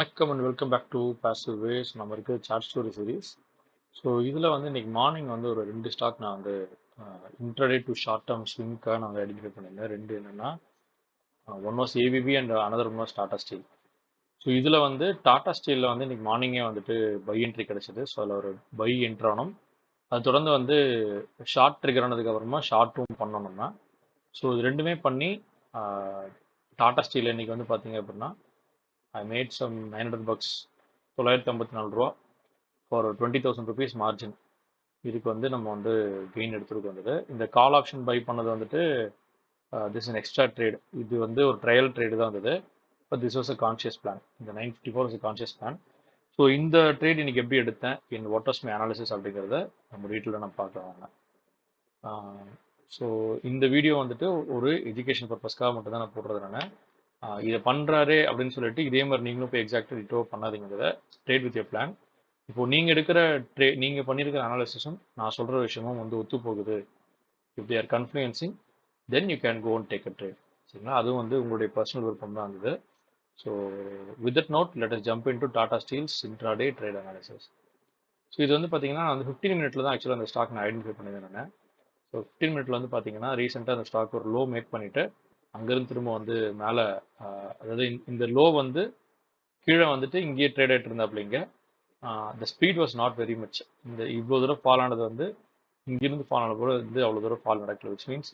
வணக்கம் and welcome back to passive ways. நம்ம இருக்க சார்ட் ஸ்டோரி சீரிஸ். ஸோ இதில் வந்து இன்னைக்கு மார்னிங் வந்து ஒரு 2 ஸ்டாக் நான் வந்து இன்ட்ரடே டு ஷார்ட் டேர்ம் ஸ்விங்காக நான் வந்து ஐடென்டிஃபை பண்ணியிருந்தேன். ரெண்டு என்னென்னா one was ABP and another one was Tata steel. So இதில் வந்து டாடா ஸ்டீலில் வந்து இன்னைக்கு மார்னிங்கே வந்துட்டு பை என்ட்ரி கிடச்சிது. ஸோ அதில் ஒரு பை என்ட்ரானோம். அது தொடர்ந்து வந்து ஷார்ட் ட்ரிகர் ஆனதுக்கு அப்புறமா ஷார்ட்டும் பண்ணணும்னா. ஸோ இது ரெண்டுமே பண்ணி டாடா ஸ்டீல் இன்னைக்கு வந்து பார்த்தீங்க அப்படின்னா I made some $900 $954 for 20,000 rupees margin. இதுக்கு வந்து நம்ம வந்து கெயின் எடுத்துருக்கு வந்தது. இந்த கால் ஆப்ஷன் பை பண்ணது வந்துட்டு திஸ் இன் எக்ஸ்ட்ரா ட்ரேட். இது வந்து ஒரு ட்ரையல் ட்ரேடு தான் வந்தது. But this was a conscious plan. இந்த 954 இஸ் கான்ஷியஸ் பிளான். ஸோ இந்த ட்ரேட் இன்னைக்கு எப்படி எடுத்தேன், in what was my analysis அப்படிங்கிறத நம்ம டீட்டெயிலாக நம்ம பார்க்கலாங்க. ஸோ இந்த வீடியோ வந்துட்டு ஒரு எஜுகேஷன் பர்பஸ்க்காக மட்டும் தான் நான் போடுறது. நான் இதை பண்ணுறாரு அப்படின்னு சொல்லிட்டு இதே மாதிரி நீங்களும் போய் எக்ஸாக்டாக டிட்டோ பண்ணாதீங்கிறத. Trade with your plan. இப்போ நீங்கள் எடுக்கிற நீங்கள் பண்ணியிருக்கிற அனாலிசிஸும் நான் சொல்கிற விஷயமும் வந்து ஒத்து போகுது. If they are confluencing then you can go and take a trade. சரிங்களா? அதுவும் வந்து உங்களுடைய பர்சனல் விருப்பம் தான் இருந்தது. So with that note let us jump into Tata steels intraday trade analysis. So இது வந்து பார்த்தீங்கன்னா வந்து 15 மினிட்ல தான் ஆக்சுவலாக அந்த ஸ்டாக் நான் ஐடென்டிஃபை பண்ணியிருந்தேன் நான். ஸோ 15 மினிட்ல வந்து பார்த்தீங்கன்னா ரீசெண்டாக அந்த ஸ்டாக் ஒரு லோ மேக் பண்ணிவிட்டு அங்கேருந்து திரும்ப வந்து மேலே, அதாவது இந்த லோ வந்து கீழே வந்துட்டு இங்கேயே ட்ரேட் ஆகிட்டு இருந்தாப்லிங்க. The speed was not very much. இந்த இவ்வளோ தூரம் ஃபால் ஆனது வந்து இங்கிருந்து ஃபால் ஆனது கூட வந்து அவ்வளோ தூரம் ஃபால் நடக்கல. Which means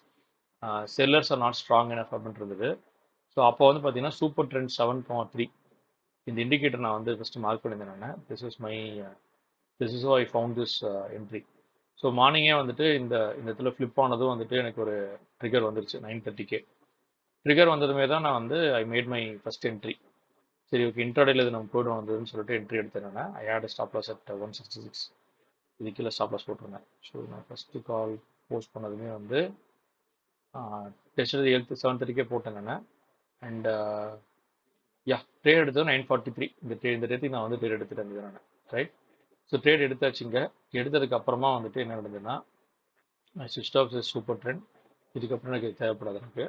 sellers are not strong enough அப்படின்னு இருந்தது. ஸோ அப்போ வந்து பார்த்தீங்கன்னா சூப்பர் ட்ரெண்ட் 7.3 இந்த இண்டிகேட்டர் நான் வந்து ஃபஸ்ட்டு மார்க் பண்ணியிருந்தேன் நான். This is I found this entry. So மார்னிங்கே வந்துட்டு இந்த இடத்துல ஃப்ளிப் ஆனதும் வந்துட்டு எனக்கு ஒரு ட்ரிகர் வந்துருச்சு 9:30 ட்ரிகர் வந்ததுமே தான் நான் வந்து I made my first entry. சரி, ஓகே, இன்ட்ராடேல இது நம்ம போய்டும் வந்ததுன்னு சொல்லிட்டு என்ட்ரி எடுத்தேன். ஐ ஹேட் ஸ்டாப் லாஸ் அட் 166. இது கீழே ஸ்டாப் லாஸ் போட்டிருந்தேன். ஸோ நான் ஃபஸ்ட்டு கால் போஸ்ட் பண்ணதுமே வந்து டெஸ்ட் 7:30 போட்டேன் நான். அண்ட் ட்ரேட் எடுத்தது 9:43. இந்த டேட்டுக்கு நான் வந்து ட்ரேட் எடுத்துட்டு இருந்தது நான். ரைட். ஸோ ட்ரேட் எடுத்தாச்சுங்க. எடுத்ததுக்கு அப்புறமா வந்துட்டு என்ன நடந்ததுன்னா ஸ்விட்ச் ஆஃப் சூப்பர் ட்ரெண்ட். இதுக்கப்புறம் எனக்கு தேவைப்படாது எனக்கு.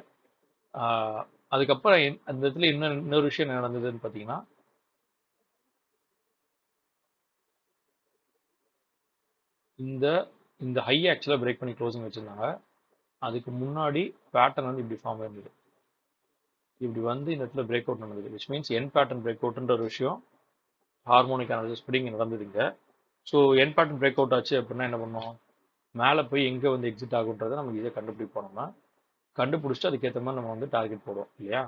அதுக்கப்புறம் அந்த இடத்துல இன்னொரு விஷயம் என்ன நடந்ததுன்னு பார்த்தீங்கன்னா, இந்த ஹை ஆக்சுவலாக பிரேக் பண்ணி க்ளோசிங் வச்சுருந்தாங்க. அதுக்கு முன்னாடி பேட்டர்ன் வந்து இப்படி ஃபார்ம் இருந்தது. இப்படி வந்து இந்த இடத்துல பிரேக் அவுட் நடந்தது. Which means N pattern break அவுட்ன்ற ஒரு விஷயம் ஹார்மோனிக் அனாலிசிஸ் படி இங்கே நடந்ததுங்க. So N pattern break out ஆச்சு அப்படின்னா என்ன பண்ணோம், மேலே போய் எங்கே வந்து எக்ஸிட் ஆகுன்றதை நம்ம இதை கண்டுபிடிப்போம்னா, கண்டுபிடிச்சிட்டு அதுக்கேற்ற மாதிரி நம்ம வந்து டார்கெட் போடுவோம் இல்லையா.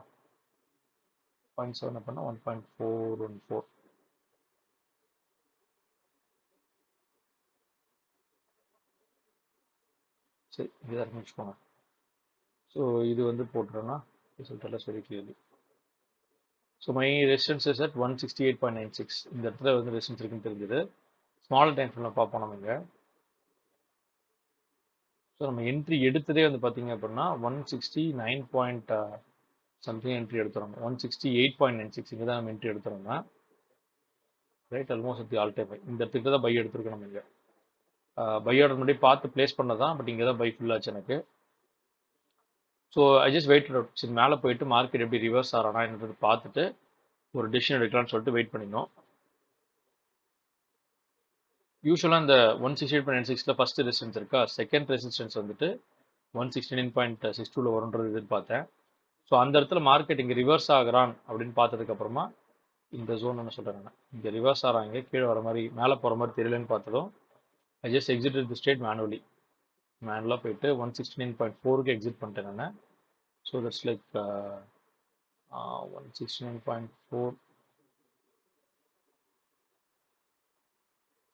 0.7 அப்படின்னா 1.414. சரி, இதை ஆரம்பிச்சுக்கோங்க. ஸோ இது வந்து போட்டுறோன்னா ரிசல்ட் எல்லாம் very clearly. So my resistance is at 168.96. இந்த இடத்துல வந்து ரெசிஸ்டன்ஸ் இருக்குன்னு தெரிஞ்சது. ஸ்மால் டைம் ஃப்ரேமில் பார்ப்போம் நம்ம இங்கே. ஸோ நம்ம என்ட்ரி எடுத்ததே வந்து பார்த்தீங்க அப்படின்னா 169. Something entry எடுத்துறோம். 168.96 இங்கே தான் நம்ம என்ட்ரி எடுத்துறோம்னா right. Almost all time buy. இந்த இடத்துக்கு தான் பை எடுத்துருக்கோம் நம்ம இங்கே. பை ஆர்டர் முன்னாடி பார்த்து பிளேஸ் பண்ணதான். பட் இங்கே தான் பை ஃபுல்லாச்சு எனக்கு. So I just wait out. சரி, மேலே போயிட்டு மார்க்கெட் எப்படி ரிவர்ஸ் ஆகிறானா என்னது பார்த்துட்டு ஒரு டிசிஷன் எடுக்கலாம்னு சொல்லிட்டு வெயிட் பண்ணினோம். யூஸ்வலாக இந்த 168.96 ஃபர்ஸ்ட் ரெசிஸ்டன்ஸ் இருக்கா, செகண்ட் ரெசிஸ்டன்ஸ் வந்துட்டு 169.62 வரும்ன்றது எதிர்பார்த்தேன். ஸோ அந்த இடத்துல மார்க்கெட் இங்கே ரிவர்ஸ் ஆகிறான் அப்படின்னு பார்த்ததுக்கு அப்புறமா இந்த ஜோன் என்ன சொல்கிறாங்க, இங்கே ரிவர்ஸ் ஆகிறாங்க, கீழே வர மாதிரி மேலே போகிற மாதிரி தெரியலன்னு பார்த்ததும் I just exit the state மேனுவலாக போயிட்டு 169.4க்கு எக்ஸிட் பண்ணிட்டேன் நான். So that's like 169.4.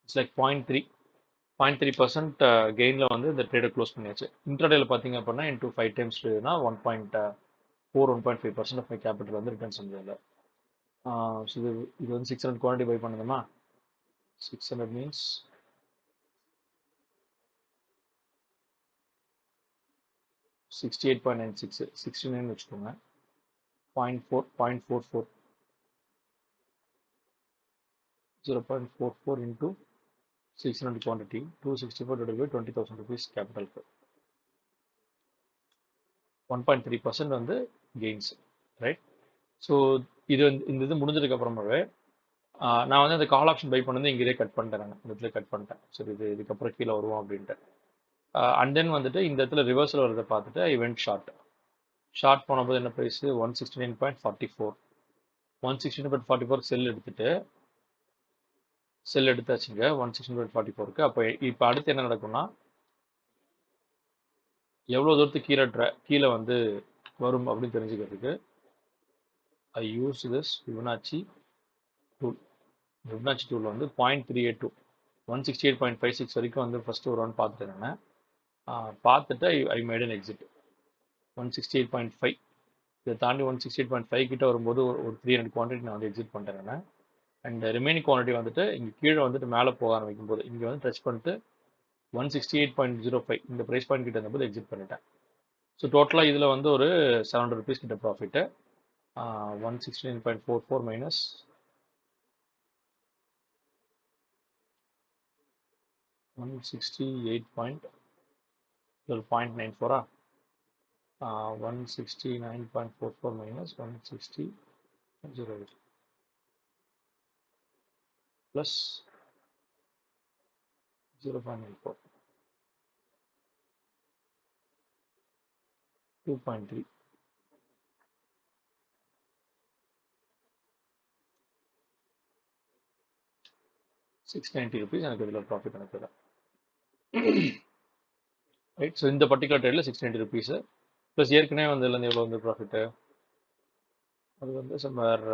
It's like 0.3% கெயினில் வந்து இந்த ட்ரேடை க்ளோஸ் பண்ணியாச்சு. இன்ட்ராடேல பார்த்தீங்க அப்படின்னா இன்டூ 5 டைம்ஸ் ட்ரேட்னா 1.5% ஆஃப் மை கேபிட்டல் வந்து ரிட்டர்ன்ஸ் வந்ததில்லை. ஸோ இது வந்து 600 குவான்டிட்டி பை பண்ணுதுமா. 600 மீன்ஸ் 68.96 69 வச்சுக்கோங்க. 0.44 0.44 into 600 quantity 264 divided by 20,000 rupees capital. 1.3% வந்து கெயின்ஸ். ரைட். ஸோ இது இந்த இது முடிஞ்சதுக்கு அப்புறமாவே நான் வந்து அந்த கால் ஆப்ஷன் பை பண்ணது இங்கே கட் பண்ணிட்டேன். நான் இந்த இடத்துல கட் பண்ணிட்டேன். சரி இதுக்கப்புறம் கீழே வருவோம் அப்படின்ட்டு. அண்ட் தென் வந்துட்டு இந்த இடத்துல ரிவர்ஸில் வரதை பார்த்துட்டு ஐ வென்ட் ஷார்ட். ஷார்ட் போனபோது என்ன ப்ரைஸ் 169.44. 169.44 செல் எடுத்தாச்சுங்க 169.44க்கு. அப்போ இப்போ அடுத்து என்ன நடக்கும்னா எவ்வளோ தூரத்துக்கு கீழே வந்து வரும் அப்படின்னு தெரிஞ்சுக்கிறதுக்கு I use this Fibonacci tool. Fibonacci tool வந்து 0.382 168.56 வரைக்கும் வந்து ஃபஸ்ட்டு வருவான்னு பார்த்துட்டேன் நான். பார்த்துட்டு ஐ மேட் அன் எக்ஸிட் 168.5. இதை தாண்டி 168.5 கிட்ட வரும்போது ஒரு 300 குவான்டிட்டி நான் வந்து எக்ஸிட் பண்ணிட்டேன் நான். அண்ட் ரிமைனிங் குவான்டிட்டி வந்துட்டு இங்கே கீழே வந்துட்டு மேலே போக ஆரம்பிக்கும் போது இங்கே வந்து டச் பண்ணிட்டு 168.05 இந்த ப்ரைஸ் பாயிண்ட் கிட்ட இருந்தபோது எக்ஸிட் பண்ணிட்டேன். ஸோ டோட்டலாக இதில் வந்து ஒரு 700 rupees கிட்ட profit. 169.44 minus 168.94 169.44 minus 160.08 plus 0.94 2.3 690 rupees எனக்கு இதில் ப்ராஃபிட் எனக்கு தான். ரைட். ஸோ இந்த பர்டிகுலர் ட்ரேடில் 690 rupees ப்ளஸ் ஏற்கனவே வந்து இதுலேருந்து எவ்வளோ வந்து ப்ராஃபிட்டு அது வந்து சம்வேர்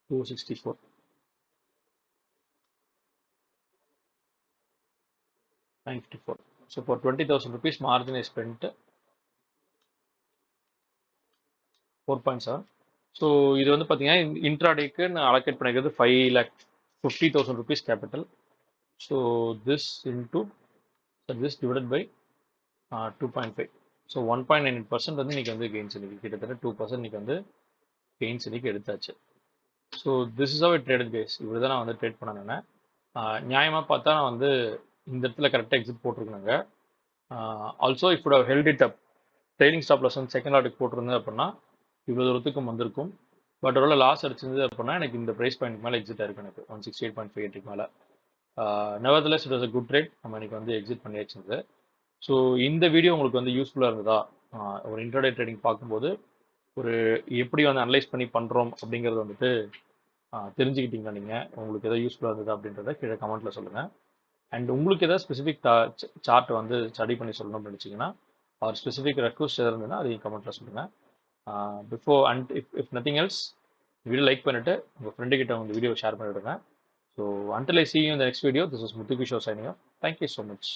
264 954. ஸோ இப்போ 20,000 rupees margin is spent 4.7. So இது வந்து பார்த்தீங்கன்னா இன்ட்ராடேக்கு நான் அலோகேட் பண்ணிக்கிறது 5,50,000 rupees capital. So this divided by 2.5. So 1.98% வந்து இன்னைக்கு வந்து கெயின்ஸ் இன்னைக்கு கிட்டத்தட்ட 2% இன்னைக்கு வந்து கெயின்ஸ் இன்னைக்கு எடுத்தாச்சு. So this is our traded guys. இப்படி தான் நான் வந்து ட்ரேட் பண்ணேன். நியாயமாக பார்த்தா நான் வந்து இந்த இடத்துல கரெக்டாக எக்ஸிட் போட்டிருக்கேங்க. Also if would have held it up trailing stop loss வந்து செகண்ட் லாட்டுக்கு போட்டிருந்தேன் அப்படின்னா இவ்வளோ தூரத்துக்கும் வந்திருக்கும். பட் ஒரு லாஸ் அடிச்சிருந்தது அப்படின்னா எனக்கு இந்த ப்ரைஸ் பாயிண்ட் மேலே எக்ஸிட் ஆயிருக்கு எனக்கு 168.58 மேலே. Nevertheless it was a good trade. நம்ம இன்னைக்கு வந்து எக்ஸிட் பண்ணியாச்சுது. ஸோ இந்த வீடியோ உங்களுக்கு வந்து யூஸ்ஃபுல்லாக இருந்ததா? ஒரு இன்ட்ராடே ட்ரேடிங் பார்க்கும்போது ஒரு எப்படி வந்து அனலைஸ் பண்ணி பண்ணுறோம் அப்படிங்கிறது வந்துட்டு தெரிஞ்சுக்கிட்டீங்களா நீங்கள்? உங்களுக்கு எதாவது யூஸ்ஃபுல்லாக இருந்ததா அப்படின்றத கீழே கமெண்ட்டில் சொல்லுங்கள். அண்ட் உங்களுக்கு எதாவது ஸ்பெசிஃபிக் சார்ட் வந்து ஸ்டடி பண்ணி சொல்லணும்னு நினச்சிங்கன்னா ஒரு ஸ்பெசிஃபிக் ரெக்வஸ்ட் எதாவது இருந்ததுன்னா அதையும் கமெண்ட்டில் சொல்லுங்கள். Before and if nothing else video like பண்ணிவிட்டு உங்கள் ஃப்ரெண்டுக்கிட்ட உங்கள் வீடியோ ஷேர் பண்ணிவிடுங்க. So until I see you in the next video, this is Muthu Kishore signing off. Thank you so much.